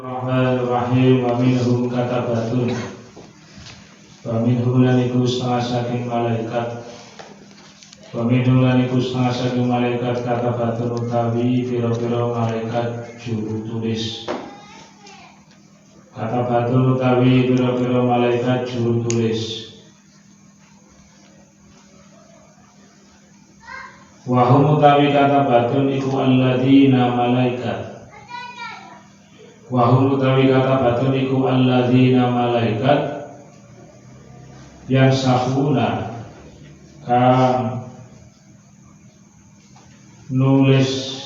Bismillahirrahmanirrahim. Wa minhum katabatun. Wa minhum laniku setengah saking malaikat. Wa minhum laniku setengah saking malaikat katabatun utawi pira-pira malaikat juru tulis. Katabatun utawi pira-pira malaikat juru tulis. Wa hum utawi katabatun iku alladzina malaikat. Wahum utawi katabatun iku alladzina malaikat yang sahuna kang nulis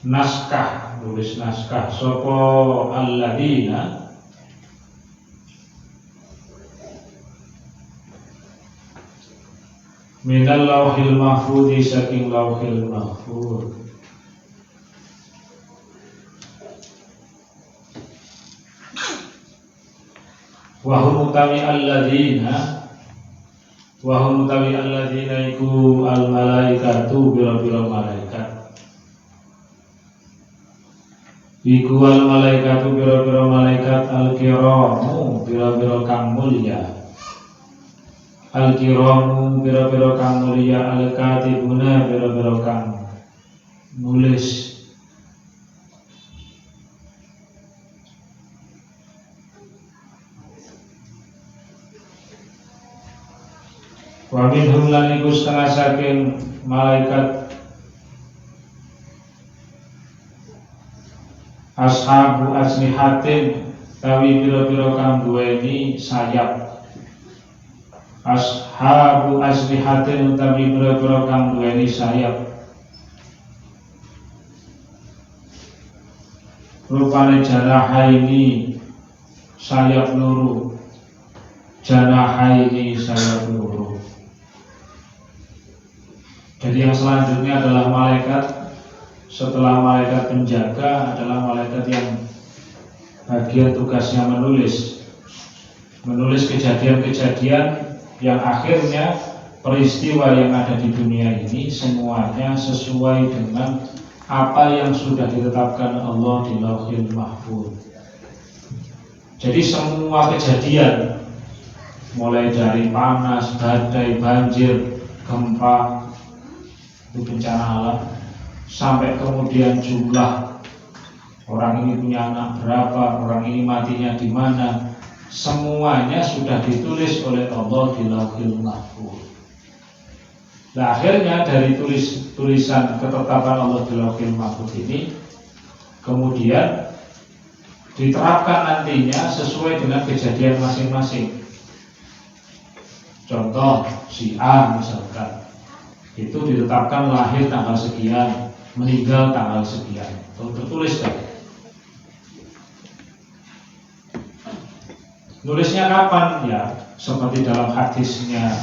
naskah sapa alladzina minal lauhil mahfudzi saking lauhil mahfudz. Wahum utawi alladzina iku al malaikatu bira-bira malaikat. Iku al malaikatu bira-bira malaikat al kiramu bira-bira kang mulya. Al kiramu bira-bira kang mulya al katibuna bira-bira kang nulis. Wa minhum lan iku setengah saking malaikat ashabu asnihatin tawi pira-pira kang duweni sayap. Ashabu asnihatin tawi pira-pira kang duweni sayap. Rupane janahaini sayap loro. Janahaini sayap loro. Jadi yang selanjutnya adalah malaikat. Setelah malaikat penjaga adalah malaikat yang bagian tugasnya menulis kejadian-kejadian yang akhirnya peristiwa yang ada di dunia ini semuanya sesuai dengan apa yang sudah ditetapkan Allah di Lauhil Mahfuz. Jadi semua kejadian mulai dari panas, badai, banjir, gempa, itu bencana alam, sampai kemudian jumlah orang ini punya anak berapa, orang ini matinya di mana, semuanya sudah ditulis oleh Allah di Lauhil Mahfuz. Nah, akhirnya dari tulisan ketetapan Allah di Lauhil Mahfuz ini kemudian diterapkan nantinya sesuai dengan kejadian masing-masing. Contoh si A misalkan, itu ditetapkan lahir tanggal sekian, meninggal tanggal sekian, tertulis kan. Nulisnya kapan? Ya seperti dalam hadisnya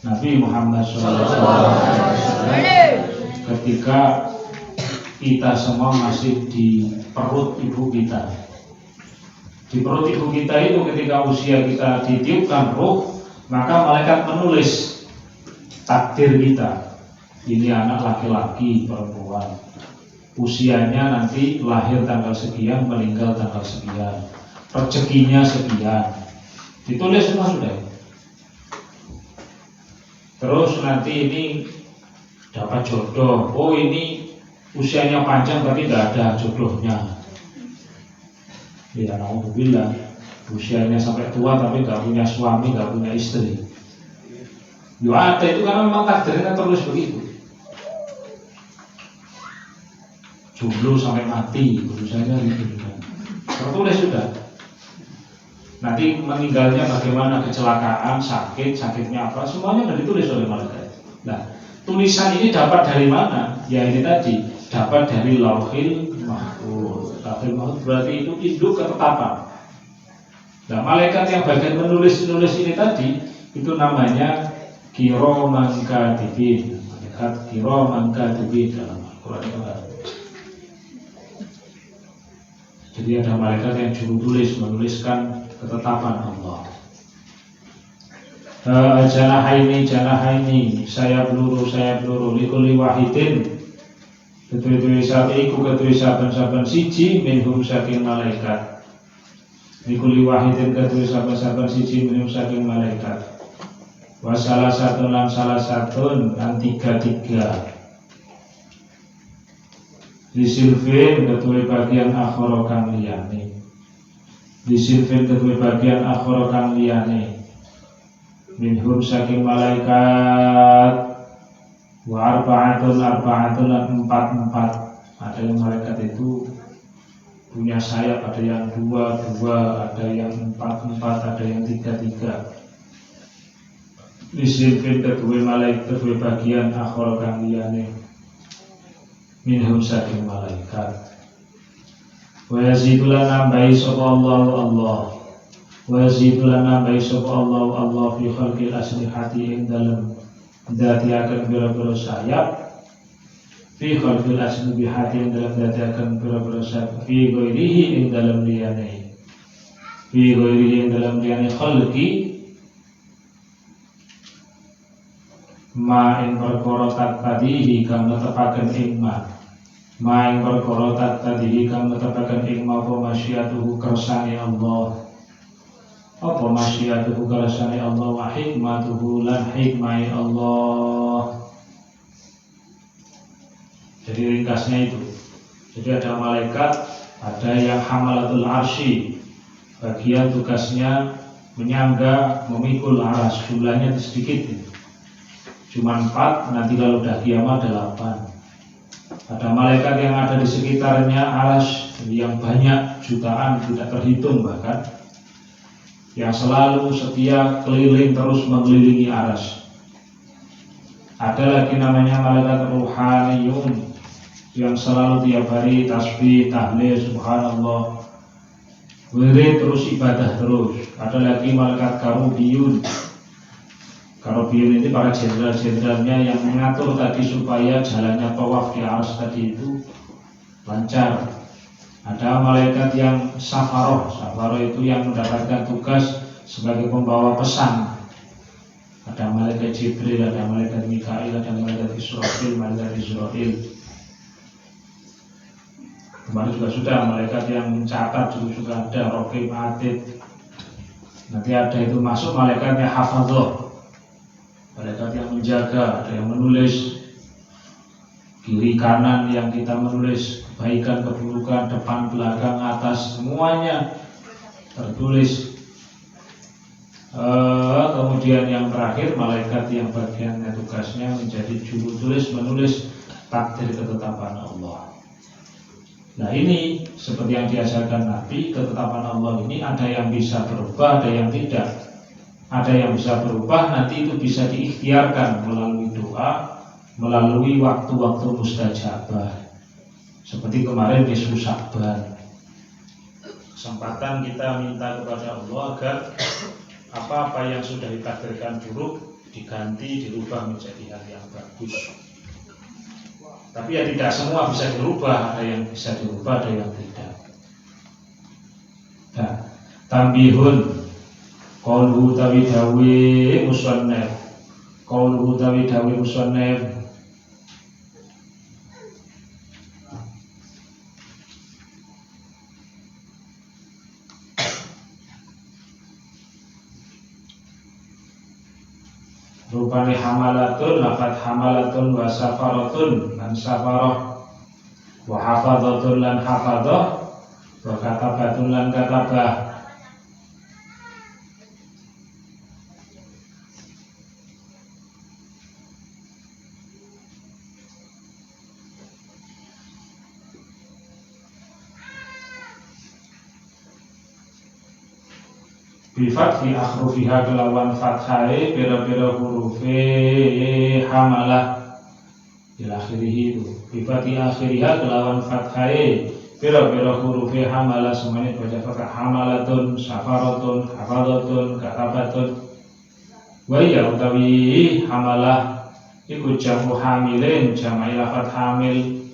Nabi Muhammad SAW ketika kita semua masih di perut ibu kita. Di perut ibu kita itu ketika usia kita ditiupkan ruh, maka malaikat menulis takdir kita. Ini anak laki-laki, perempuan, usianya nanti lahir tanggal sekian, meninggal tanggal sekian, rezekinya sekian, ditulis semua sudah. Terus nanti ini dapat jodoh, oh ini usianya panjang tapi tidak ada jodohnya. Ya alhamdulillah, usianya sampai tua tapi tidak punya suami, tidak punya istri. Yo ada itu karena memang takdirnya terus begitu. Jomblo sampai mati, urusannya gitu kan. Tertulis sudah. Nanti meninggalnya bagaimana, kecelakaan, sakitnya apa, semuanya sudah ditulis oleh malaikat. Nah, tulisan ini dapat dari mana? Ya ini tadi, dapat dari Lauhil Mahfuz. Lauhil Mahfuz berarti itu induk ketetapan. Nah, malaikat yang bagian menulis ini tadi itu namanya Kiraman Katibin. Malaikat Kiraman Katibin dalam Al-Quran itu ada. Jadi ada malaikat yang juru tulis, menuliskan ketetapan Allah. Janahaini sayap luru likuli wahidin Kedua-dua sapi iku kedua saben-saben siji minhum saking malaikat. Likuli wahidin kedua saben-saben siji minhum saking malaikat. Wa salah satu lan tiga. Disilfin kedua bagian akhara kang liyane. Disilfin kedua bagian akhara kang liyane. Minhum saking malaikat. Wa arba'atun lan empat. Ada yang malaikat itu punya sayap, ada yang dua, ada yang empat, ada yang tiga. Disilfin kedua malaikat kedua bagian akhara kang liyane. Minhum saking malaikat. Wa yazidulan nambahi sapa Allah. Wa yazidulan nambahi sapa Allah fi khalqil asnihati ing dalem dati akan biro-biro sayap. Fi khalqil asnihati ing dalem dati akan biro-biro sayap. Fi ghairihi ing dalem liyane. Fi ghairihi ing dalem liyane khalqi ma ing perkara tadihi kang netepaken ing ma ing perkara tadihi kang netepaken ing ma apa masyiatuhu kersane Allah wa hikmatuhu lan hikmai Allah. Jadi ringkasnya itu, jadi ada malaikat, ada yang hamalatul arsy, bagian tugasnya menyangga memikul aras, jumlahnya sedikit, cuma 4, nanti kalau udah kiamat 8. Ada malaikat yang ada di sekitarnya aras yang banyak, jutaan, tidak terhitung bahkan, yang selalu setia keliling terus mengelilingi aras. Ada lagi namanya malaikat ruhaniyun yang selalu tiap hari tasbih, tahlil, subhanallah, wirid terus, ibadah terus. Ada lagi malaikat karubiyun. Karubiyun ini para jenderal-jenderalnya yang mengatur tadi supaya jalannya tawaf di aras tadi itu lancar. Ada malaikat yang safaroh itu yang mendapatkan tugas sebagai pembawa pesan. Ada malaikat Jibril, ada malaikat Mikail, ada malaikat Israfil. Kemarin juga sudah malaikat yang mencatat juga ada, Raqib, Atid. Nanti ada itu masuk malaikatnya Hafadzah, malaikat yang menjaga, ada yang menulis kiri kanan, yang kita menulis kebaikan, keburukan, depan, belakang, atas, semuanya tertulis. Kemudian yang terakhir malaikat yang bagiannya tugasnya menjadi juru tulis, menulis takdir ketetapan Allah. Nah ini seperti yang diajarkan Nabi, ketetapan Allah ini ada yang bisa berubah, ada yang tidak. Ada yang bisa berubah, nanti itu bisa diikhtiarkan melalui doa, melalui waktu-waktu mustajabah. Seperti kemarin di Sya'ban, kesempatan kita minta kepada Allah agar apa-apa yang sudah ditakdirkan buruk diganti, dirubah menjadi hal yang bagus. Tapi ya tidak semua bisa dirubah, ada yang bisa dirubah, ada yang tidak. Nah, tambihun qauluhu tawidawi musannaf. Qauluhu tawidawi musannaf. Rupani hamalatun, lafad hamalatun wa safaratun lan safarah, wa hafadzatun lan hafadzah, wa katabatun lan katabah. Bifathi akhrufiha kelawan fathai pira-pira hurufe hamalah ila akhirih itu. Bifathi akhiriha kelawan fathai pira-pira hurufe hamalah, semuanya baca fathah. Hamalatun, safaratun, hafadzatun, katabatun. Wa ya utawi hamalah iku jamu hamilin, jama'i lafadz hamil.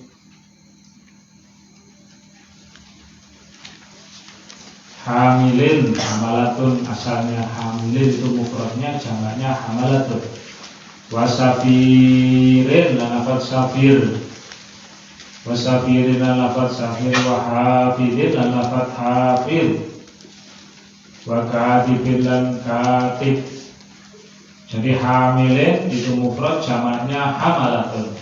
Hamilin, hamalatun, asalnya hamilin itu mufradnya, jamaknya hamalatun. Wasafirin, dan lafadz safir. Wasafirin lan lafat safir, wa hafidin lan lafat hafid, wa katibin lan katib. Jadi hamilin itu mufrad, jamaknya hamalatun.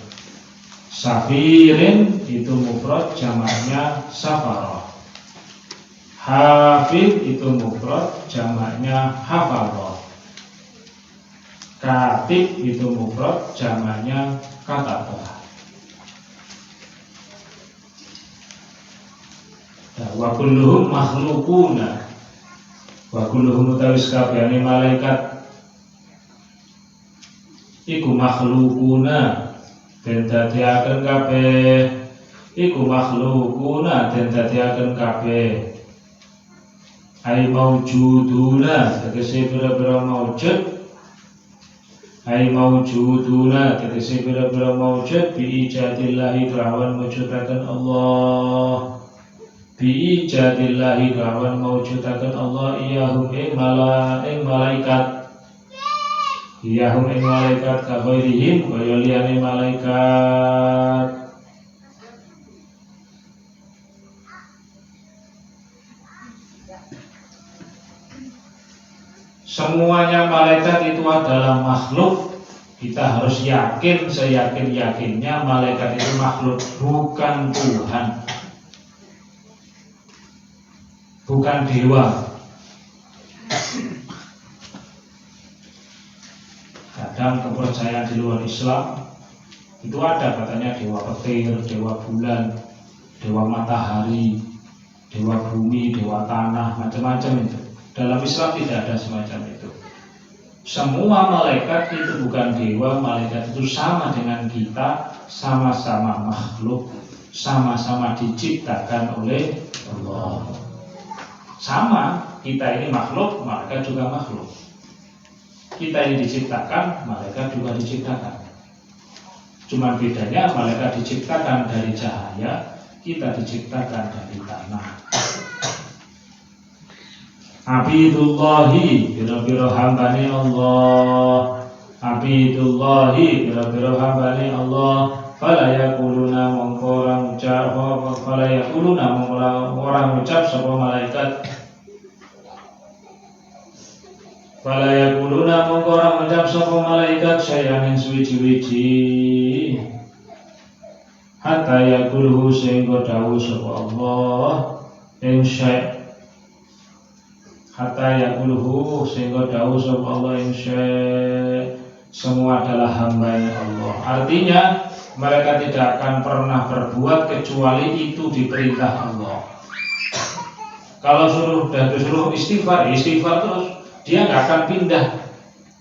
Safirin itu mufrad, jamaknya safarah. Hafid itu mufrad, jamaknya hafadhah. Katib itu mufrad, jamaknya katabah. Wa kulluhum makhlukuna. Wa kulluhum utawi sakabehane malaikat iku makhlukuna, den dadiaken kabeh. Iku makhlukuna, den dadiaken kabeh. Ai maujuduna, tegese pira-pira maujud. Ai maujuduna, tegese pira-pira maujud bi ijadillahi kelawan mujudaken Allah. Bi ijadillahi kelawan mawujudaken Allah iyahum ing malaikat. Iyahum ing malaikat kabairihim kaya liyane malaikat. Semuanya malaikat itu adalah makhluk. Kita harus yakin, seyakin-yakinnya malaikat itu makhluk, bukan Tuhan, bukan dewa. Kadang kepercayaan di luar Islam itu ada katanya dewa petir, dewa bulan, dewa matahari, dewa bumi, dewa tanah, macam-macam itu. Dalam Islam tidak ada semacam itu. Semua malaikat itu bukan dewa, malaikat itu sama dengan kita, sama-sama makhluk, sama-sama diciptakan oleh Allah. Sama, kita ini makhluk, malaikat juga makhluk. Kita ini diciptakan, malaikat juga diciptakan. Cuma bedanya malaikat diciptakan dari cahaya, kita diciptakan dari tanah. Abidullahi, biro-biro hambani Allah. Abidullahi, biro-biro hambani Allah. Fala yakuluna mongkorang ucap, fala yakuluna mongkorang ucap sapa malaikat. Fala yakuluna mongkorang ucap sapa malaikat sayanin suwi-wiji. Hatta yakulhu sehingga dawuh sapa Allah insya. Hatta yakulhu sehingga dawuh sapa Allah insya. Semua adalah hamba-Nya Allah. Artinya mereka tidak akan pernah berbuat kecuali itu diperintah Allah. Kalau suruh istighfar, istighfar terus. Dia nggak akan pindah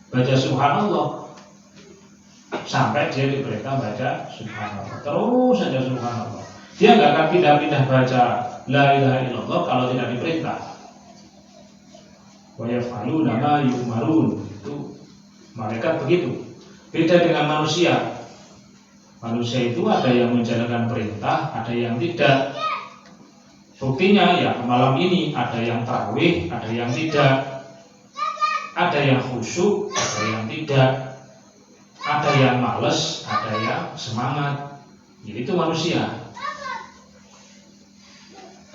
baca subhanallah sampai dia diperintah baca subhanallah. Terus saja subhanallah. Dia nggak akan pindah-pindah baca la ilaha illallah kalau tidak diperintah. Wa yaf'aluna ma yu'marun. Itu malaikat begitu. Beda dengan manusia. Manusia itu ada yang menjalankan perintah, ada yang tidak. Buktinya ya malam ini ada yang tarawih, ada yang tidak. Ada yang khusyuk, ada yang tidak. Ada yang males, ada yang semangat. Jadi itu manusia.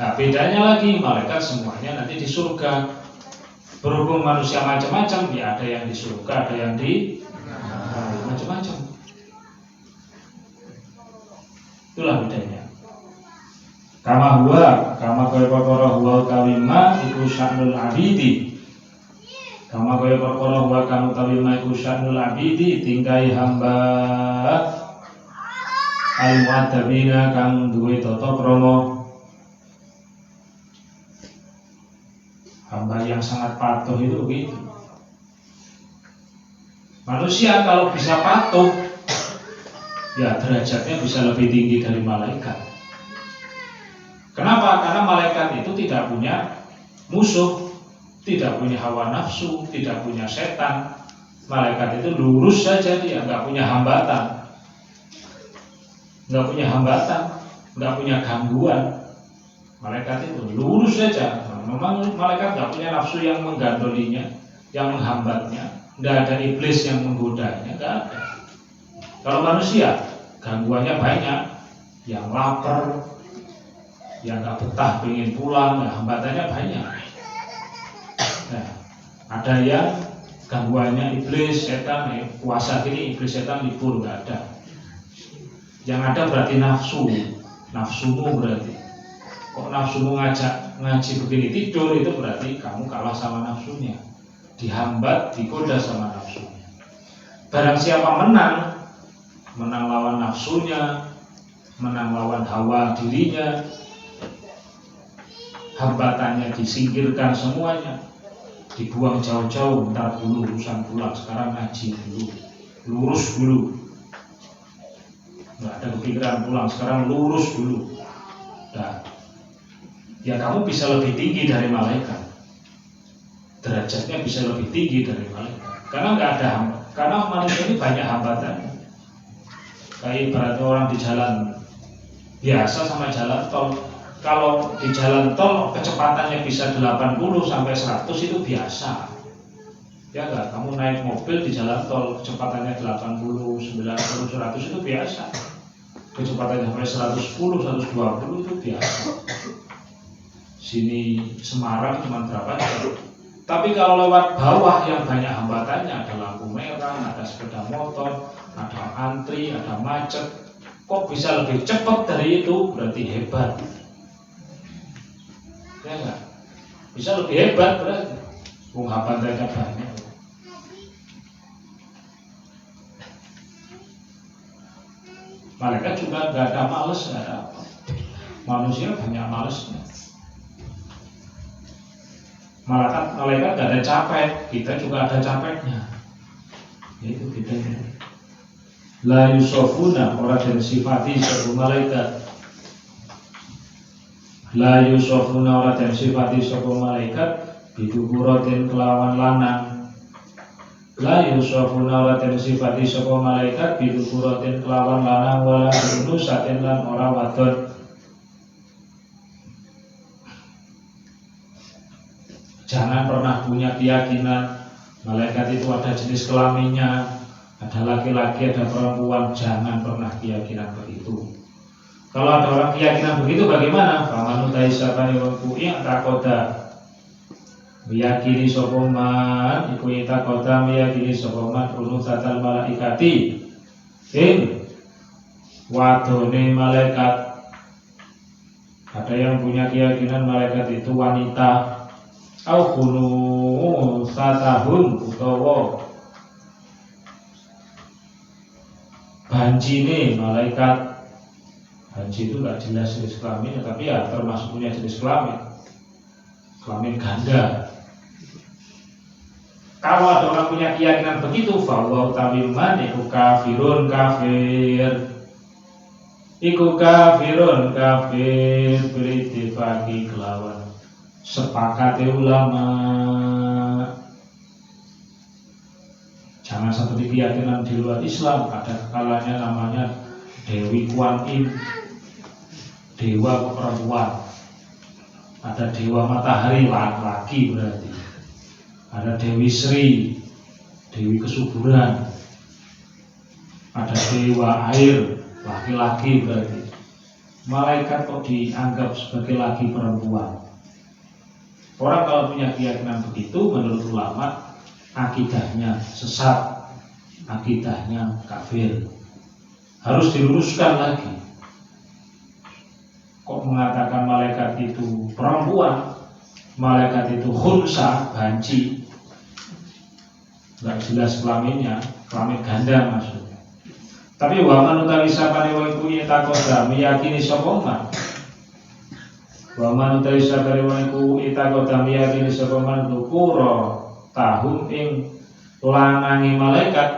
Nah bedanya lagi malaikat semuanya nanti di surga. Berhubung manusia macam-macam, ya ada yang di surga, ada yang di macam-macam. Itulah bedanya. Kama kaya perkara huwa kawima iku sya'nul abidi. Kama kaya perkara huwa kanu kawima iku sya'nul abidi, tingkai hamba al-mu'adzabina kang duwe tata krama. Hamba yang sangat patuh itu begitu. Manusia kalau bisa patuh, ya derajatnya bisa lebih tinggi dari malaikat. Kenapa? Karena malaikat itu tidak punya musuh, tidak punya hawa nafsu, tidak punya setan. Malaikat itu lurus saja, dia nggak punya hambatan, nggak punya gangguan. Malaikat itu lurus saja. Memang malaikat nggak punya nafsu yang menggandolinya, yang menghambatnya. Nggak ada iblis yang menggodanya, nggak ada. Kalau manusia gangguannya banyak, yang lapar, yang nggak betah pengen pulang, ya hambatannya banyak. Nah, ada yang gangguannya iblis, setan, puasa gini iblis setan libur nggak ada. Yang ada berarti nafsumu berarti. Kok nafsumu ngajak ngaji begini tidur, itu berarti kamu kalah sama nafsunya, dihambat, digoda sama nafsunya. Barang siapa menang lawan nafsunya, menang lawan hawa dirinya, hambatannya disingkirkan semuanya, dibuang jauh-jauh, ntar dulu urusan pulang, sekarang ngaji dulu, lurus dulu, nggak ada kepikiran pulang, sekarang lurus dulu. Nah, ya kamu bisa lebih tinggi dari malaikat, derajatnya bisa lebih tinggi dari malaikat, karena nggak ada karena manusia ini banyak hambatan. Kayak ibaratnya orang di jalan biasa sama jalan tol. Kalau di jalan tol kecepatannya bisa 80 sampai 100 itu biasa. Ya enggak, kamu naik mobil di jalan tol kecepatannya 80, 90, 100 itu biasa. Kecepatannya sampai 110, 120 itu biasa. Sini Semarang cuma berapa jam. Tapi kalau lewat bawah yang banyak hambatannya, ada lampu merah, ada sepeda motor, ada antri, ada macet, kok bisa lebih cepat dari itu, berarti hebat. Ya enggak? Bisa lebih hebat berarti. Hambatannya banyak. Malaikat juga nggak ada males, nggak ada apa. Manusia banyak malesnya. Malaikat nggak ada capek, kita juga ada capeknya. Itu bedanya. La yusofuna, orang dan sifati sebuah malaikat. La yusofuna, orang dan sifati sebuah malaikat. Bidukuratin kelawan lanang. La yusofuna, orang dan sifati sebuah malaikat. Bidukuratin kelawan lanang. Wala unusatin lan orang wadon. Jangan pernah punya keyakinan malaikat itu ada jenis kelaminnya, ada laki-laki, ada perempuan. Jangan pernah keyakinan begitu. Kalau ada orang keyakinan begitu bagaimana? Faman utaisabani wangku yang takoda meyakini sopoman, iku takoda meyakini sopoman unusatal malaikati in wadone malaikat. Ada yang punya keyakinan malaikat itu wanita. Au kunu satahun utawa banjine malaikat. Banji itu nggak jelas jenis kelamin, tapi ya termasuk punya jenis kelamin ganda. Kalau ada orang punya keyakinan begitu, fahuwa utawiman iku kafirun kafir. Iku kafirun kafir berittifaqi kelawan sepakat ulama. Jangan seperti keyakinan di luar Islam, ada kalanya namanya Dewi Kuan Im, dewa perempuan. Ada dewa matahari, laki-laki berarti. Ada Dewi Sri, dewi kesuburan. Ada dewa air, laki-laki berarti. Malaikat kok dianggap sebagai laki perempuan. Orang kalau punya keyakinan begitu, menurut ulama, akidahnya sesat, akidahnya kafir. Harus diluruskan lagi. Kok mengatakan malaikat itu perempuan, malaikat itu khunsa, banci, nggak jelas kelaminnya, kelamin ganda maksudnya. Tapi waman utawi sapane wong kuwi takoda meyakini sapa. Wa man utawi sakare waniku itakoda miyakini sapa man dzukura tahun ing lanange malaikat.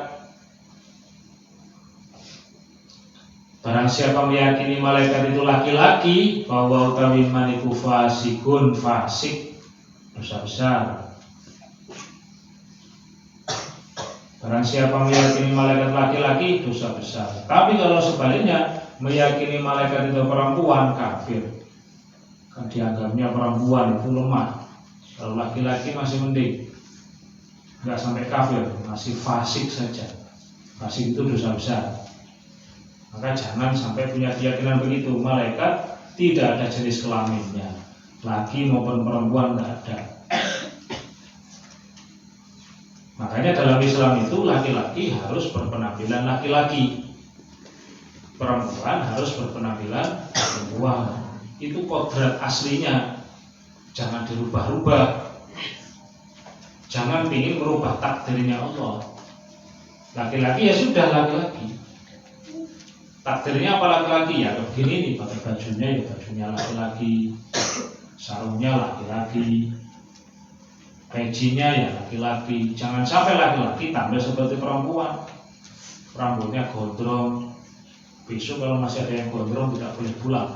Barang siapa meyakini malaikat itu laki-laki, bahwa utawi man iku fasikun, fasik, dosa besar. Barang siapa meyakini malaikat laki-laki, dosa besar. Tapi kalau sebaliknya meyakini malaikat itu perempuan, kafir. Kan dianggapnya perempuan itu lemah. Kalau laki-laki masih mending, nggak sampai kafir, masih fasik saja. Fasik itu dosa besar. Maka jangan sampai punya keyakinan begitu. Malaikat tidak ada jenis kelaminnya, laki maupun perempuan nggak ada. Makanya dalam Islam itu laki-laki harus berpenampilan laki-laki, perempuan harus berpenampilan perempuan. Itu kodrat aslinya, jangan dirubah-rubah. Jangan ingin merubah takdirnya Allah. Laki-laki ya sudah laki-laki. Takdirnya apa laki-laki? Ya begini nih, pakai bajunya ya bajunya laki-laki, sarungnya laki-laki, pejinya ya laki-laki. Jangan sampai laki-laki tampil seperti perempuan, rambutnya gondrong. Besok kalau masih ada yang gondrong tidak boleh pulang.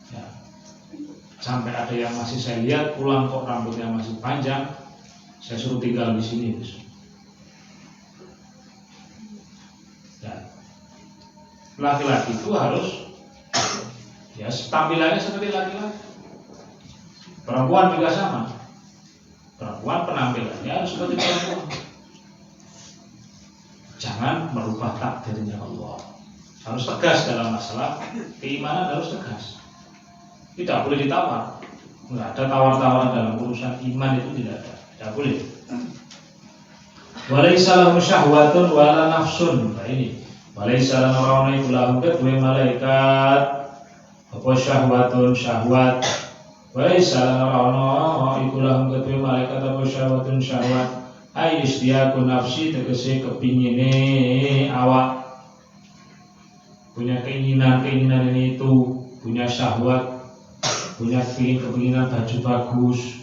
Ya. Sampai ada yang masih saya lihat pulang kok rambutnya masih panjang, saya suruh tinggal di sini besok. Ya. Laki-laki itu harus ya tampilannya seperti laki-laki. Perempuan juga sama. Perempuan penampilannya harus seperti perempuan. Jangan merubah takdirnya Allah. Harus tegas dalam masalah keimanan, harus tegas. Tidak boleh ditawar. Tidak ada tawar-tawar dalam urusan iman, itu tidak ada. Tidak boleh. Walaysa lahum syahwatun wala nafsun. Nah ini. Walaysa lahum kedua malaikat. Apa syahwatun syahwat. Walaysa lahum kedua malaikat apa syahwatun syahwat. Ai istiaku nafsi tegese kepingine awak. Punya keinginan ini itu, punya syahwat, punya kepinginan baju bagus,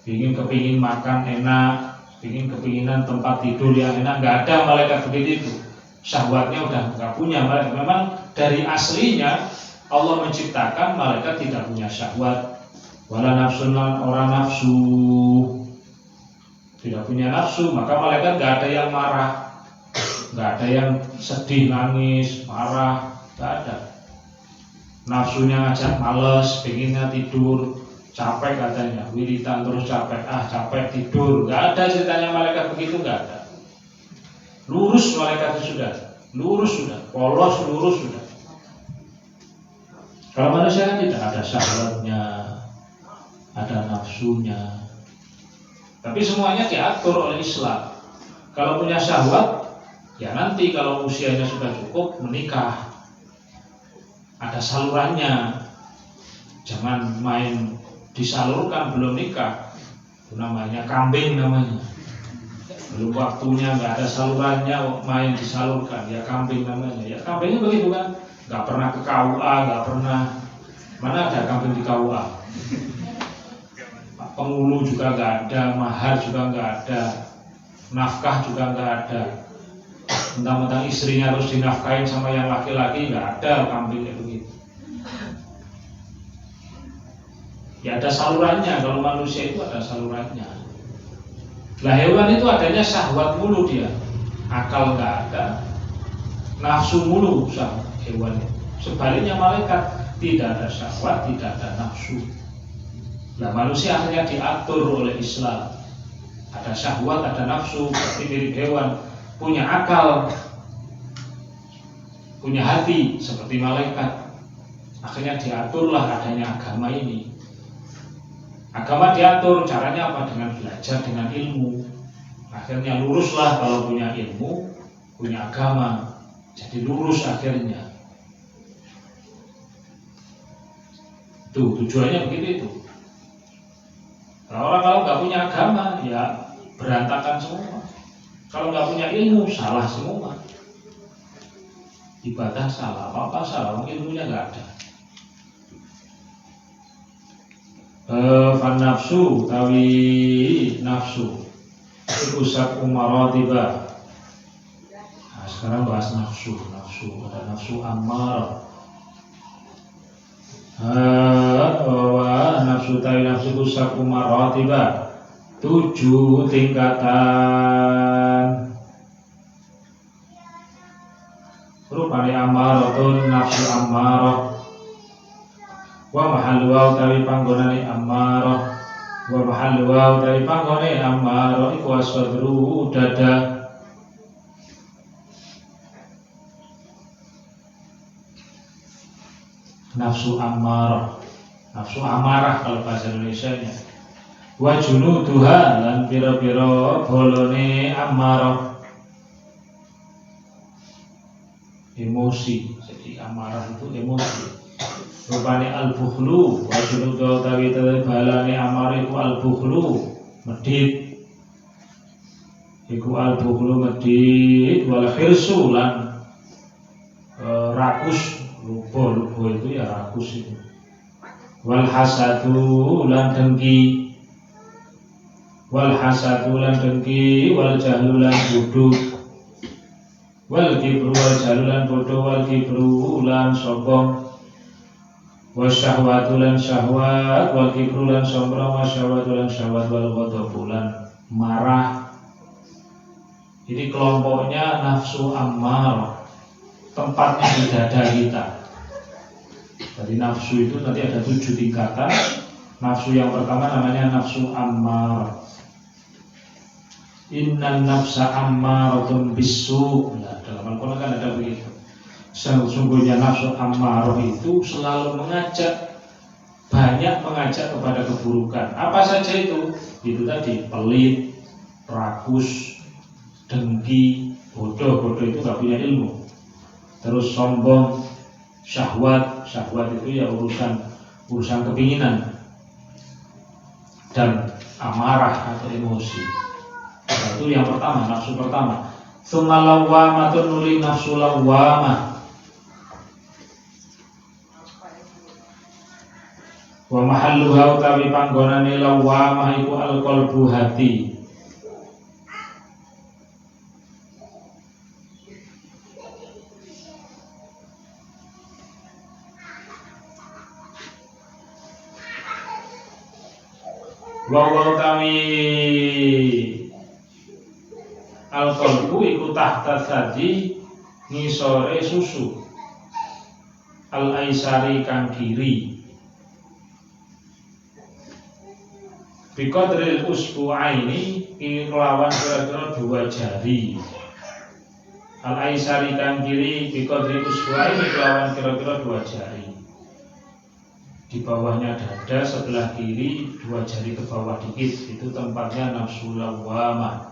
kepingin makan enak, kepinginan tempat tidur yang enak. Nggak ada malaikat begitu itu. Syahwatnya udah nggak punya malaikat. Memang dari aslinya Allah menciptakan malaikat tidak punya syahwat. Wala nafsun, orang nafsu, tidak punya nafsu. Maka malaikat nggak ada yang marah, nggak ada yang sedih, nangis, marah, nggak ada. Nafsunya ngajak males, pengennya tidur, capek katanya, wiritan terus capek, capek tidur. Nggak ada ceritanya malaikat begitu, nggak ada. Lurus malaikat itu sudah, lurus sudah, polos lurus sudah. Kalau manusia kan tidak ada syahwatnya, ada nafsunya. Tapi semuanya diatur oleh Islam. Kalau punya syahwat, ya nanti kalau usianya sudah cukup menikah, ada salurannya. Jangan main disalurkan belum nikah. Itu namanya kambing namanya. Belum waktunya, nggak ada salurannya, main disalurkan, ya kambing namanya. Ya kambingnya begitu kan, nggak pernah ke KUA, nggak pernah. Mana ada kambing di KUA? Penghulu juga nggak ada, mahar juga nggak ada, nafkah juga nggak ada. Mentang-mentang istrinya harus dinafkahin sama yang laki-laki, nggak ada kambing kayak begitu. Ya ada salurannya, kalau manusia itu ada salurannya. Lah hewan itu adanya syahwat mulu dia, akal nggak ada, nafsu mulu hewan itu. Sebaliknya malaikat tidak ada syahwat, tidak ada nafsu. Nah manusia akhirnya diatur oleh Islam. Ada syahwat, ada nafsu, berarti mirip hewan. Punya akal, punya hati seperti malaikat. Akhirnya diaturlah adanya agama ini. Agama diatur, caranya apa? Dengan belajar, dengan ilmu. Akhirnya luruslah kalau punya ilmu, punya agama. Jadi lurus akhirnya. Tuh tujuannya begitu itu. Orang kalau nggak punya agama, ya berantakan semua. Kalau nggak punya ilmu, salah semua. Ibadah salah, apa-apa salah, ilmunya nggak ada. Fan nafsu, tawi nafsu, usap umaratiba. Nah, sekarang bahas nafsu, ada nafsu ammar. Nafsu tawi nafsu usap umaratiba, 7 tingkatan. Rupane ammaratun nafsu ammarah. Wa mahalluha utawi panggonane ammarah. Wa mahalluha utawi panggone ammarah iku aswadru dada. nafsu ammarah, nafsu amarah kalau bahasa Indonesianya. Wa junuduha lan pira-pira bolone ammarah, emosi. Jadi amarah itu emosi. Rupane al-bukhlu, wa junuduha utawi balane amarah iku al-bukhlu, medit. Iku al-bukhlu medit, wal khirsu lan rakus, lupa itu ya rakus itu. Wal hasadu lan dengki, wal hasadu lan dengki, wal jahlu lan bodoh, wal kibru wal jahlu lan bodoh, wal kibru lan sombong, wasyahwatu lan syahwat, wal kibru lan sombong, wasyahwatu lan syahwat, wal ghadabu lan marah. Ini kelompoknya nafsu ammarah, tempatnya di dada kita. Jadi nafsu itu nanti ada 7 tingkatan. Nafsu yang pertama namanya nafsu ammarah. Innan nafsa ammaratun bisu. Nah, dalam Al-Quran kan ada begitu. Sesungguhnya nafsu ammarah itu selalu banyak mengajak kepada keburukan. Apa saja itu? Itu tadi pelit, rakus, dengki, bodoh itu gak punya ilmu. Terus sombong, syahwat itu ya urusan kepinginan, dan amarah atau emosi. Itu yang pertama, nafsu pertama. Tsumma lawwamatun nuli nafsu lawwamah. Wa mahalluha utawi panggonane lawwamah iku al-qalbu hati. Wa utawi al-qalbu iku tahta sadi ngisore susu al-aisari kang kiri biqadril usbu'aini kelawan kira-kira 2 jari. Al-aisari kang kiri biqadril usbu'aini kelawan kira-kira 2 jari. Di bawahnya dada sebelah kiri 2 jari ke bawah dikit, itu tempatnya nafsu lawwamah.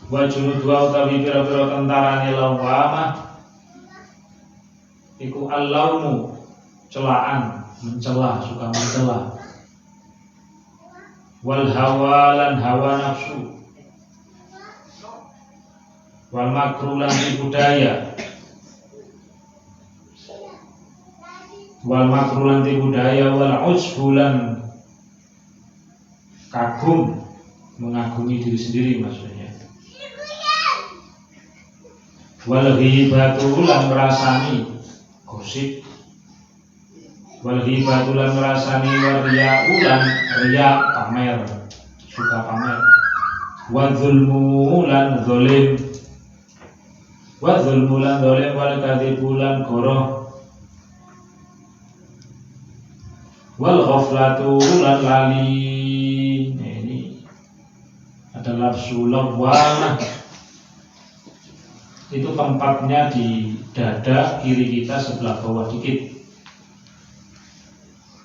Wa junud wa utawi pira-pira tentarane lawwamah iku al-laumu, celaan, mencela, suka mencela. Wal hawa lan hawa nafsu, wal makru lan budaya, wal makru lan budaya, wal ujbu lan kagum, mengagumi diri sendiri maksudnya. Wal ghibatu lan merasani, gosip. Wal ghibatu lan merasani, wal riya'u lan riya, pamer, suka pamer. Wa dzulmu lan zalim, wa dzulmu lan zalim, wal kadzibu lan goroh, wal ghaflatu lan lali. Nah, ini adalah nafsu lawwamah. Itu tempatnya di dada kiri kita sebelah bawah dikit,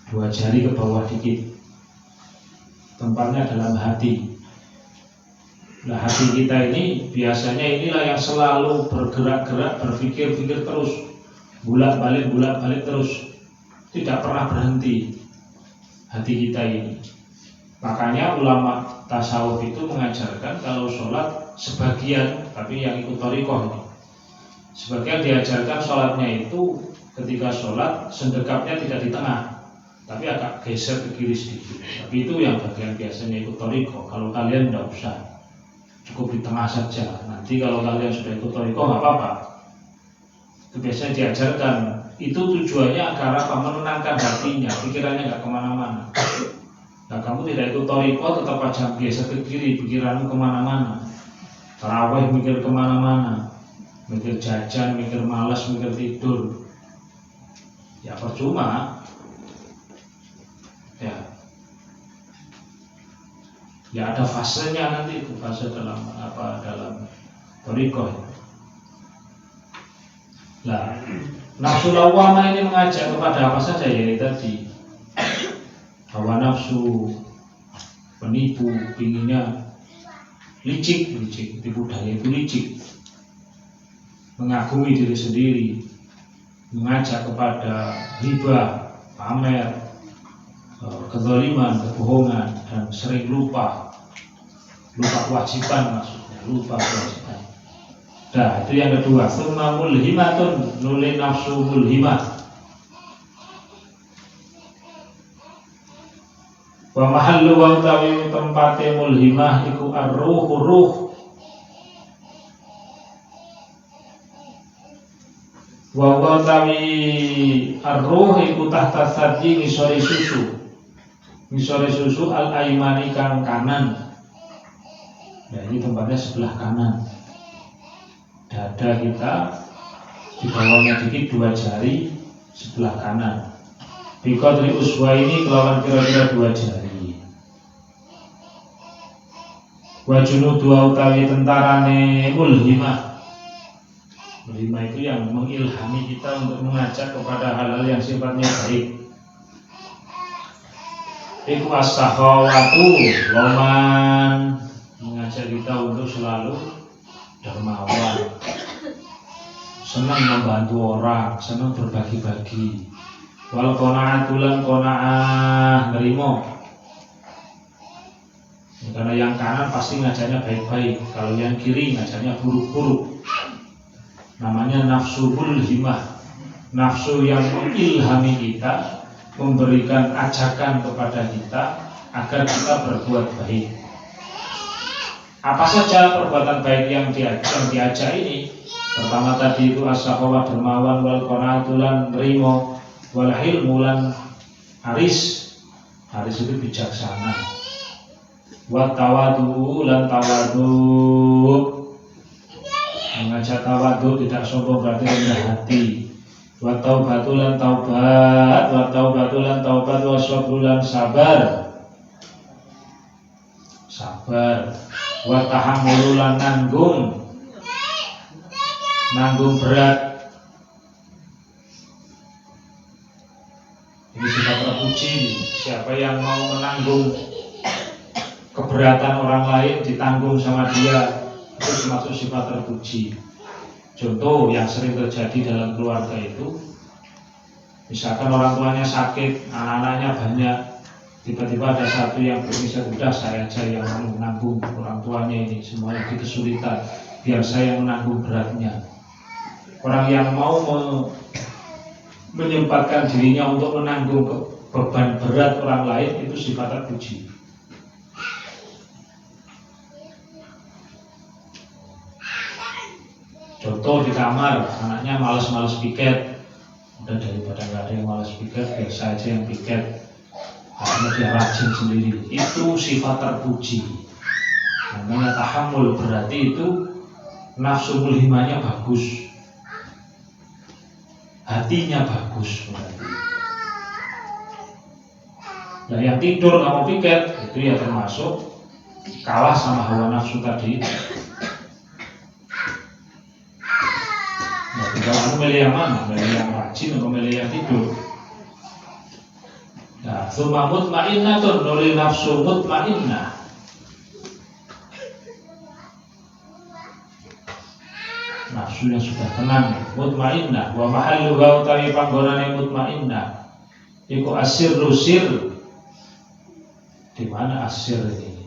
2 jari ke bawah dikit. Tempatnya dalam hati. Nah, hati kita ini biasanya inilah yang selalu bergerak-gerak, berpikir-pikir terus, bolak-balik terus, tidak pernah berhenti hati kita ini. Makanya ulama tasawuf itu mengajarkan kalau sholat sebagian, tapi yang ikut thariqah ini, sebagian diajarkan sholatnya itu ketika sholat sendekapnya tidak di tengah, tapi agak geser ke kiri sedikit. Tapi itu yang bagian biasanya ikut thariqah. Kalau kalian tidak usah, cukup di tengah saja. Nanti kalau kalian sudah ikut thariqah nggak apa-apa. Itu biasanya diajarkan. Itu tujuannya agar apa? Menenangkan hatinya, pikirannya nggak kemana-mana. Nah, kamu tidak ikut thariqah tetap aja geser ke kiri, pikiranmu kemana-mana. Tarawih mikir kemana-mana, mikir jajan, mikir malas, mikir tidur, ya percuma. Ya ada fasenya nanti, itu fase dalam thariqah. Nah, Nafsu lawamah ini mengajak kepada apa saja ya ini tadi. Hawa nafsu, penipu, pinginnya licik, tipu daya itu licik. Mengagumi diri sendiri, mengajak kepada riba, pamer, kezaliman, kebohongan, dan sering lupa kewajiban maksudnya, lupa kewajiban. Nah, itu yang kedua. Summa mulhimatun, nuli nafsu mulhimah. Wa mahallu wa utawi tempate mulhimah iku ar-ruhu ruh. Wa utawi ar-ruh iku tahta sadji ngisore susu al-aimani kang kanan. Nah, ini tempatnya sebelah kanan. Dada kita di bawahnya dikit 2 jari sebelah kanan. Biqadri uswa ini kelawan kira-kira 2 jari. Wa junudu utawi tentarane mulhimah. Mulhimah itu yang mengilhami kita untuk mengajak kepada hal-hal yang sifatnya baik. Iku as-sakhawatu, loman, mengajak kita untuk selalu dermawan, senang membantu orang, senang berbagi-bagi. Wal qanaatulan qanaah nerimo. Karena yang kanan pasti ngajarnya baik-baik, kalau yang kiri ngajarnya buruk-buruk. Namanya nafsu mulhimah, nafsu yang mengilhami kita, memberikan ajakan kepada kita agar kita berbuat baik. Apa saja perbuatan baik yang diajak ini? Pertama tadi itu as-sakhawah dermawan, wal qanaatulan nerimo, wal hilmulan haris itu bijaksana, wa tawadu lan tawadu, mengajak tawadu tidak sombong berarti rendah hati, wa taubatulan taubat, wa sabrulan sabar, wa tahammululan nanggung berat. Ini sifat terpuji. Siapa yang mau menanggung keberatan orang lain ditanggung sama dia, itu termasuk sifat terpuji. Contoh yang sering terjadi dalam keluarga itu, misalkan orang tuanya sakit, anak-anaknya banyak, tiba-tiba ada satu yang bermisal, udah saya aja yang menanggung orang tuanya ini, semuanya lagi kesulitan, biar saya menanggung beratnya. Orang yang mau menyempatkan dirinya untuk menanggung beban berat orang lain itu sifat terpuji. Contoh di kamar, anaknya malas piket, udah daripada nggak ada yang malas piket, biasa aja yang piket. Karena dia rajin sendiri, itu sifat terpuji. Namanya tahammul, berarti itu nafsu mulhimahnya bagus, hatinya bagus berarti. Nah yang tidur nggak mau piket, itu ya termasuk kalah sama hawa nafsu tadi. Nah tinggal kamu milih yang mana, milih yang rajin atau milih yang tidur. Nah, tsumma mutmainnatun, nuri nafsu mutmainnah. Nafsu yang sudah tenang, mutmainnah. Wa mahalluha utawi panggonane mutmainnah iku asirru sir. Di mana asir ini?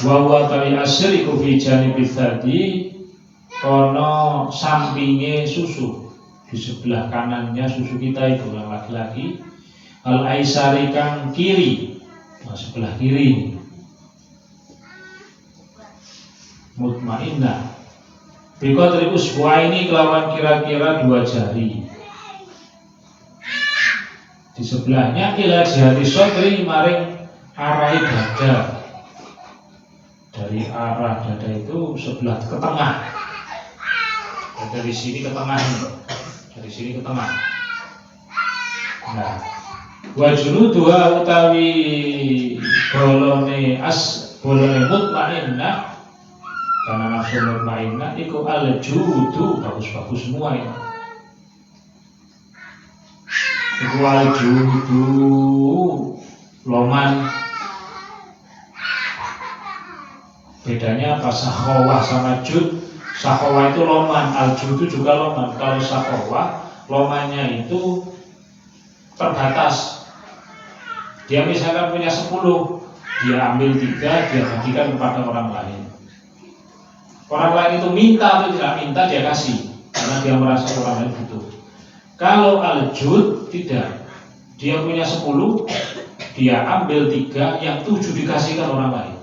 Wa utawi asir iku fi janibis tadi, kono sampinge susu. Di sebelah kanannya susu kita itu yang laki-laki, al-aisari kang kiri, nah, sebelah kiri mutmainnah. Biqadri usbu'a ini kelawan kira-kira 2 jari. Di sebelahnya ila jihati sodri maring arahi dada. Dari arah dada itu sebelah ke tengah. Dari sini ke tengah ini. Dari sini ke tengah. Nah, wa junuduha utawi bolone mutmainnah Karena nafsu mutmainnah iku al-judu, bagus-bagus semua ya. Iku al-judu loman. Bedanya apa sakhawah sama jud? Sakhawah itu loman, al-jud itu juga loman. Kalau sakhawah, lomannya itu terbatas. Dia misalkan punya 10, dia ambil 3, dia bagikan kepada orang lain. Orang lain itu minta atau tidak minta, dia kasih, karena dia merasa orang lain butuh. Kalau al-jud tidak, dia punya 10, dia ambil 3, yang 7 dikasihkan orang lain.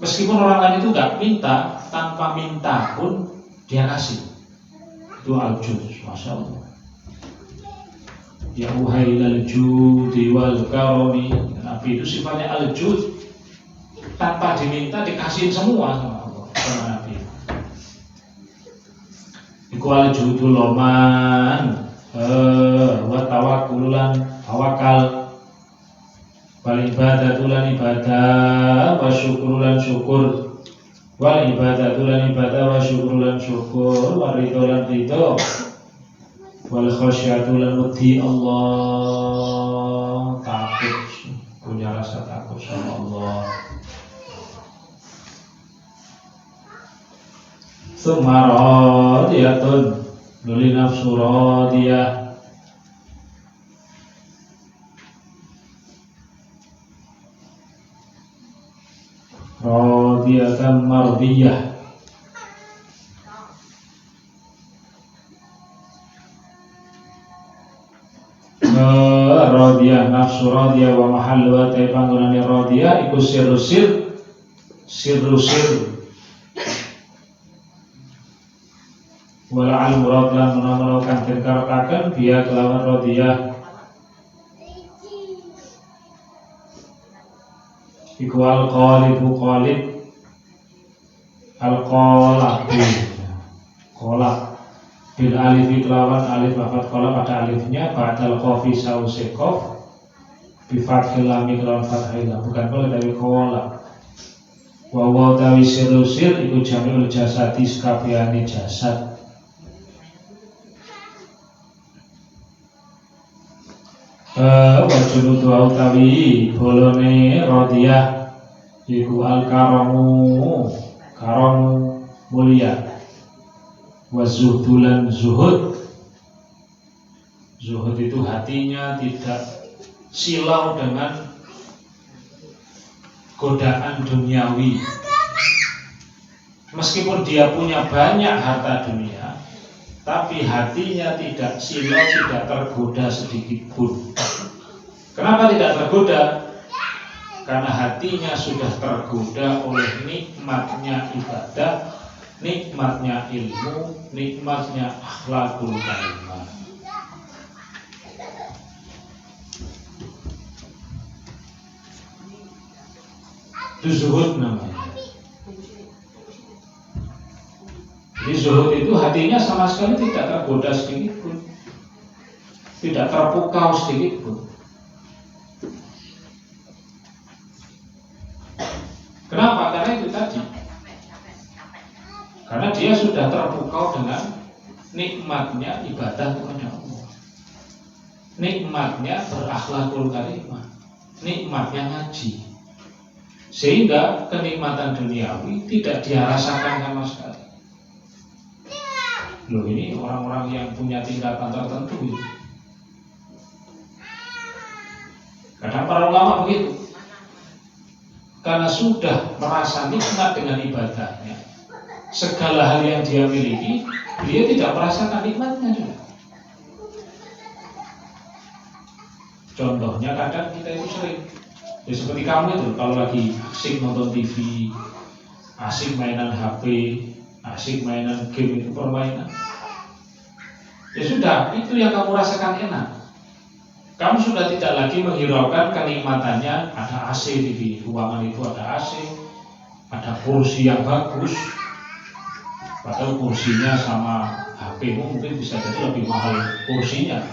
Meskipun orang lain itu nggak minta, tanpa minta pun dia kasih. Itu al-jud, masya Allah. Ya uhailal judi wal karami. Nabi itu sifatnya al-jud, tanpa diminta dikasihin semua sama Allah, sama Nabi. Iku al-judul loman, wa tawakkulan tawakal. Wal ibadatu lan ibadah wa syukur lan syukur. Wal ibadatu lan ibadah wa syukur lan syukur. Wa ridho lan ridho. Wal khasyatu lan wedi Allah, takut, punya rasa takut sama Allah. Tsumma radiyatun, nuli nafsu radiyah. Radiyatan mardiyah. Radiyah nafsu radiyah wa mahallu wa panggonane radiyah iku sirru wal al murad lan menawa kang dikarepaken biya kelawan radiyah iku al qalibu qalib al qalabu qalab bil alif kelawan alif lafaz qalab pada alifnya ba'dal qafi sause qaf bi fathil lam kelawan fathil lam bukan qalab tapi qalab wa wa tawi sir iku jami'ul jasadi sakabehane jasad wa junudu utawi bolone radiyah iku al karamu mulia wa zuhdulan zuhud itu hatinya tidak silau dengan godaan duniawi. Meskipun dia punya banyak harta dunia, tapi hatinya tidak silau, tidak tergoda sedikit pun. Kenapa tidak tergoda? Karena hatinya sudah tergoda oleh nikmatnya ibadah, nikmatnya ilmu, nikmatnya akhlakul karimah. Itu zuhud namanya. Jadi zuhud itu hatinya sama sekali tidak tergoda sedikit pun, tidak terpukau sedikit pun. Kenapa? Karena itu tadi. Karena dia sudah terpukau dengan nikmatnya ibadah kepada Allah, nikmatnya berakhlakul karimah, nikmatnya ngaji, sehingga kenikmatan duniawi tidak dia rasakan sama sekali. Loh, ini orang-orang yang punya tingkatan tertentu ini. Kadang para ulama begitu, karena sudah merasa nikmat dengan ibadahnya, segala hal yang dia miliki, dia tidak merasakan nikmatnya juga. Contohnya kadang kita itu sering, ya seperti kamu itu, kalau lagi asik nonton TV, asik mainan HP, asik mainan game itu permainan, ya sudah, itu yang kamu rasakan enak. Kamu sudah tidak lagi menghiraukan kenikmatannya, ada AC di ruangan itu, ada AC, ada kursi yang bagus. Padahal kursinya sama HP-mu mungkin bisa jadi lebih mahal kursinya.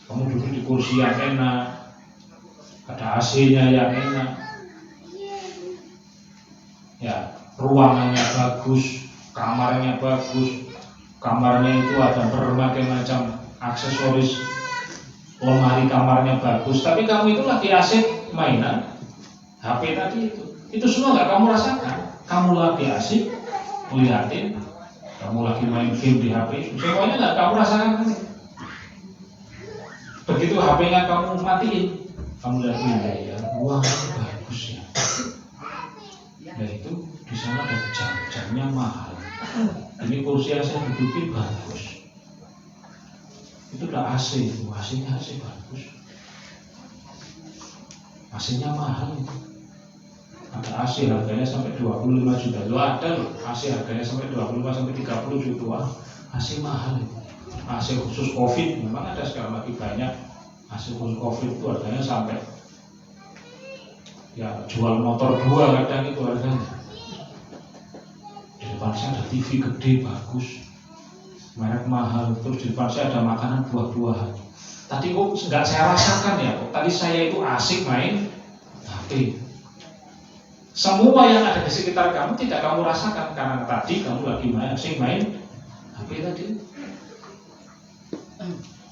Kamu duduk di kursi yang enak, ada AC-nya yang enak. ruangannya bagus, kamarnya bagus, kamarnya itu ada berbagai macam aksesoris, lemari kamarnya bagus, tapi kamu itu lagi asik mainan HP tadi itu semua nggak kamu rasakan. Kamu lagi asik ngeliatin, kamu lagi main game di HP, semuanya nggak kamu rasakan. Begitu HP-nya kamu matiin, kamu lihat ya, wah bagus ya. Nah itu di sana ada jamnya mahal. Ini kursi yang saya dudukin bagus. Itu udah AC, AC-nya AC bagus. AC-nya mahal itu. Ada AC harganya sampai 25 juta. Lo ada loh, AC harganya sampai 25 sampai 30 juta. AC mahal itu. AC khusus COVID, memang ada sekarang lagi banyak. AC khusus COVID itu harganya sampai, ya jual motor 2 kadang itu harganya. Di depan saya ada TV gede bagus, merek mahal. Terus di depan saya ada makanan buah-buahan. Tadi kok nggak saya rasakan ya, tadi saya itu asik main HP. Semua yang ada di sekitar kamu tidak kamu rasakan karena tadi kamu lagi asik main HP tadi.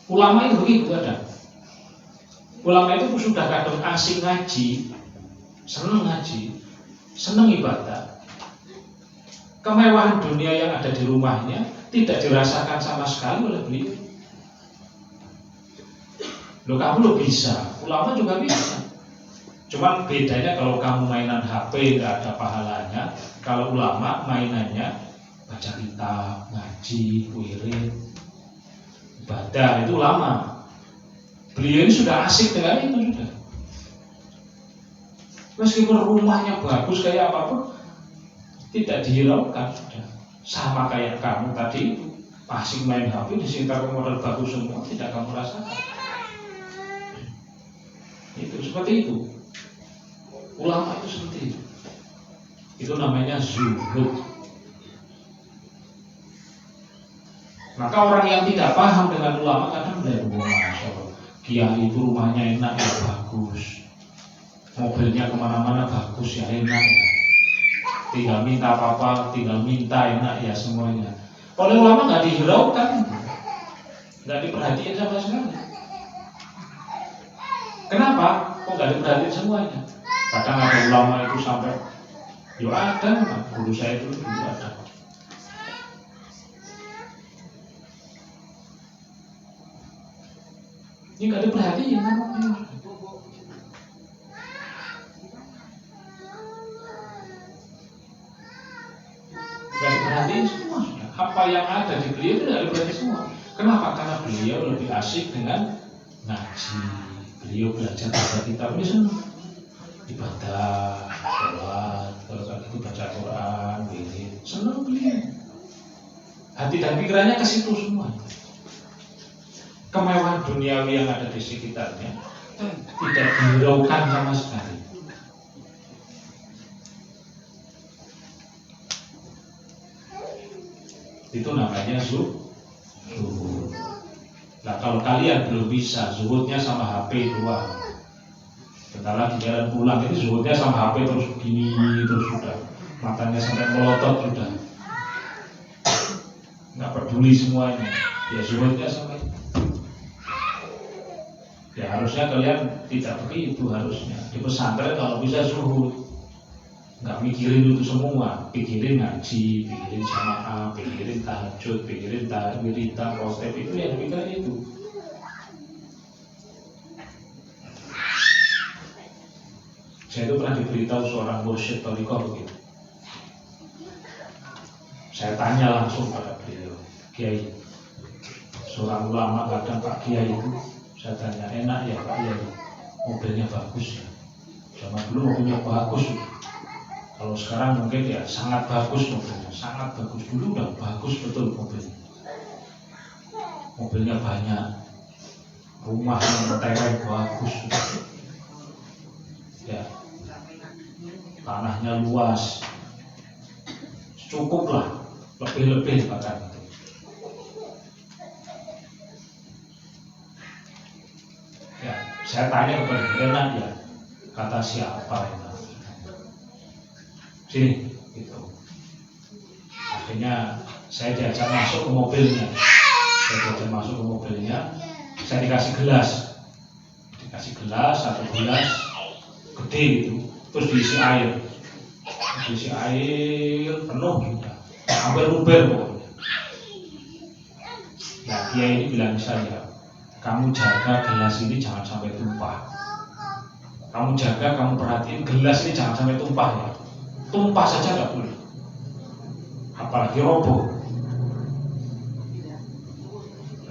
Ulama itu begitu ada. Ulama itu sudah kadang asik ngaji, seneng ibadah. Kemewahan dunia yang ada di rumahnya tidak dirasakan sama sekali oleh beliau. Loh kamu lo bisa, ulama juga bisa. Cuman bedanya kalau kamu mainan HP nggak ada pahalanya, kalau ulama mainannya baca kitab, ngaji, wirid, ibadah, itu ulama. Beliau ini sudah asik dengan itu sudah. Meskipun rumahnya bagus kayak apapun, tidak dihiraukan sudah. Sama kayak kamu tadi itu, asik main HP di sekitar model bagus semua, tidak kamu rasakan. Itu seperti itu. Ulama itu seperti itu. Itu namanya zuhud. Maka orang yang tidak paham dengan ulama kadang melihat, masya Allah, kiai itu rumahnya enak ya bagus, mobilnya kemana-mana bagus ya enak ya, tinggal minta apa-apa, tinggal minta enak ya semuanya. Oleh ulama nggak dihiraukan, nggak diperhatiin sama sekali. Kenapa? Kok nggak diperhatiin semuanya? Kadang ada ulama itu sampai, yo ada, guru saya itu dulu ada. Ini nggak diperhatiin namanya. Nggak diperhatiin semua. Apa yang ada di beliau itu nggak diperhatiin semua. Kenapa? Karena beliau lebih asik dengan ngaji. Beliau belajar baca kitab ini semua. Ibadah, sholat, kalau itu baca Quran, wirid, senang beliau. Hati dan pikirannya ke situ semua. Kemewahan duniawi yang ada di sekitarnya tidak dihiraukan sama sekali. Itu namanya zuhud. Nah kalau kalian belum bisa, zuhudnya sama HP doang. Bentar lagi jalan pulang, ini zuhudnya sama HP terus begini, terus sudah matanya sampai melotot sudah, nggak peduli semuanya. Ya zuhudnya sama itu. Ya harusnya kalian tidak begitu harusnya. Di pesantren kalau bisa zuhud, nggak mikirin itu semua, pikirin ngaji, pikirin jamaah, pikirin tahajud, pikirin wirita, kostep, itu yang pikirin itu. Saya itu pernah diberitahu seorang mursyid thariqah begitu. Saya tanya langsung pada beliau, Kiai, seorang ulama kadang Pak Kiai itu, saya tanya, enak ya Pak Kiai, mobilnya bagus ya. Zaman dulu mobilnya bagus. Kalau sekarang mungkin ya sangat bagus mobilnya, sangat bagus. Dulu udah bagus betul mobilnya. Mobilnya banyak, rumahnya mentereng bagus. Ya, tanahnya luas, cukup lah, lebih-lebih bahkan. Ya, saya tanya kepada enak ya, kata siapa itu? Sini, gitu. Akhirnya saya diajak masuk ke mobilnya. Saya dikasih gelas, satu gelas gede gitu, terus diisi air penuh juga, hampir luber pokoknya. Nah, dia ini bilang saya, kamu jaga gelas ini jangan sampai tumpah. Kamu perhatiin gelas ini jangan sampai tumpah ya. Tumpah saja nggak boleh, apalagi roboh.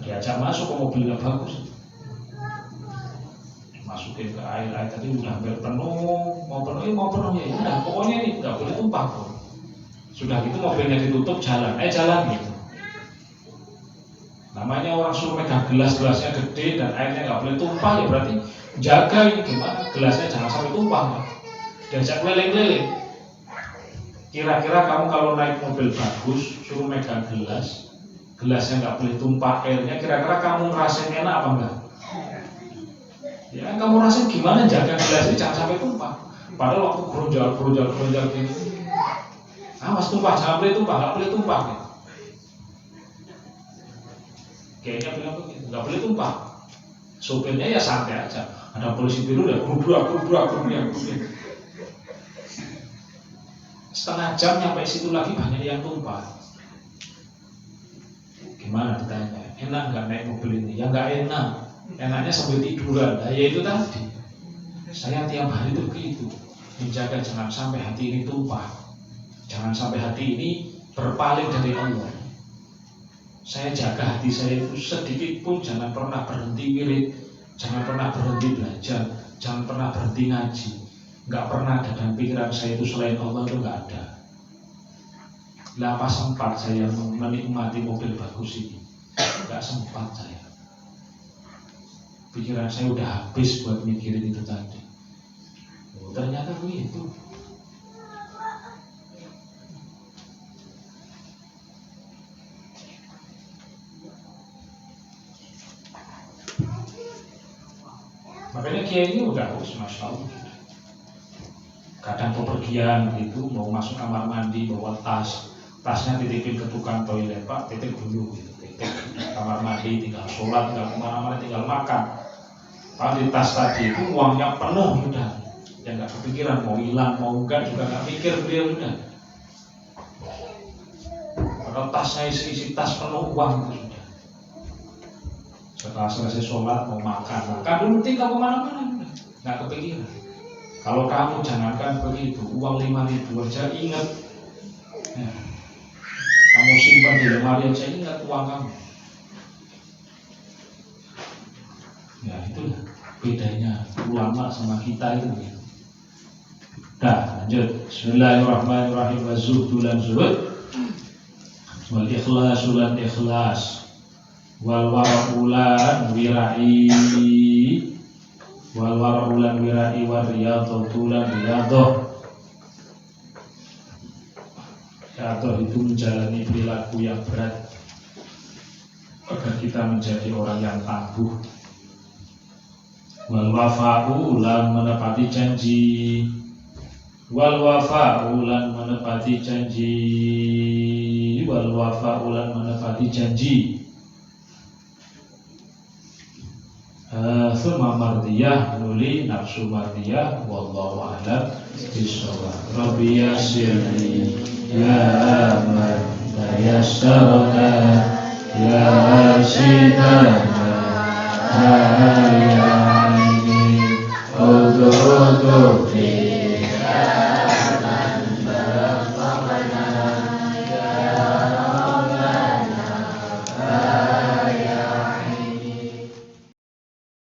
Diajak masuk ke mobilnya bagus, masukin ke air tadi udah hampir penuh, mau penuh ya udah, pokoknya ini nggak boleh tumpah pun. Sudah gitu mobilnya ditutup, jalan gitu. Namanya orang suruh megang gelasnya gede dan airnya nggak boleh tumpah, ya berarti jaga ini gimana gelasnya jangan sampai tumpah. Diajak keliling-keliling. Kira-kira kamu kalau naik mobil bagus suruh megang gelasnya nggak boleh tumpah airnya, kira-kira kamu ngerasain enak apa enggak? Ya kamu rasain gimana jaga gelas ini jangan sampai tumpah. Padahal waktu gerunjal gini, awas tumpah, jangan boleh tumpah, nggak boleh tumpah gitu. Kayaknya bilang begitu, nggak boleh tumpah. Sopirnya ya santai aja, ada polisi biru ya berubah. Setengah jam nyampe situ lagi banyak yang tumpah. Gimana ditanya, enak nggak naik mobil ini? Ya nggak enak, enaknya sambil tiduran. Nah, ya itu tadi, saya tiap hari itu begitu, menjaga jangan sampai hati ini tumpah, jangan sampai hati ini berpaling dari Allah. Saya jaga hati saya itu sedikit pun jangan pernah berhenti wirid, jangan pernah berhenti belajar, jangan pernah berhenti ngaji. Nggak pernah ada dalam pikiran saya itu selain Allah itu nggak ada. Lapa sempat saya menikmati mobil bagus ini, nggak sempat saya. Pikiran saya udah habis buat mikirin itu tadi. Oh, ternyata begitu. Makanya kiai ini udah harus masya Allah. Kadang pepergian gitu, mau masuk kamar mandi bawa tasnya titipin ke tukang toilet, Pak, titip dulu gitu, titip kamar mandi, tinggal sholat, tinggal kemana-mana, tinggal makan. Pak, di tas tadi itu uangnya penuh sudah, ya nggak kepikiran mau hilang mau enggak juga nggak mikir beliau sudah. Kalau tasnya isi tas penuh uang itu sudah. Setelah selesai sholat mau makan dulu tinggal kemana-mana, nggak kepikiran. Kalau kamu jangankan begitu, uang 5.000 aja ingat, ya. Kamu simpan di lemari aja ingat uang kamu. Ya itulah bedanya ulama sama kita itu. Dah lanjut. Bismillahirrahmanirrahim. Wazuhdu lan zuhud, wal ikhlasu lan ikhlas, wal wara'ulan wirai, wal wara'ulan wirai, wal riyadhatu lan riyadhah. Riyadhah itu menjalani perilaku yang berat agar kita menjadi orang yang tangguh. Wal wafa'u lan menepati janji, wal wafa'u lan menepati janji, wal wafa'u lan menepati janji. Summa mardiyah nuli nafsu mardiyah, wallahu a'lam bishawab. Rabbi yassirli ya man la yassarana ya sidana ya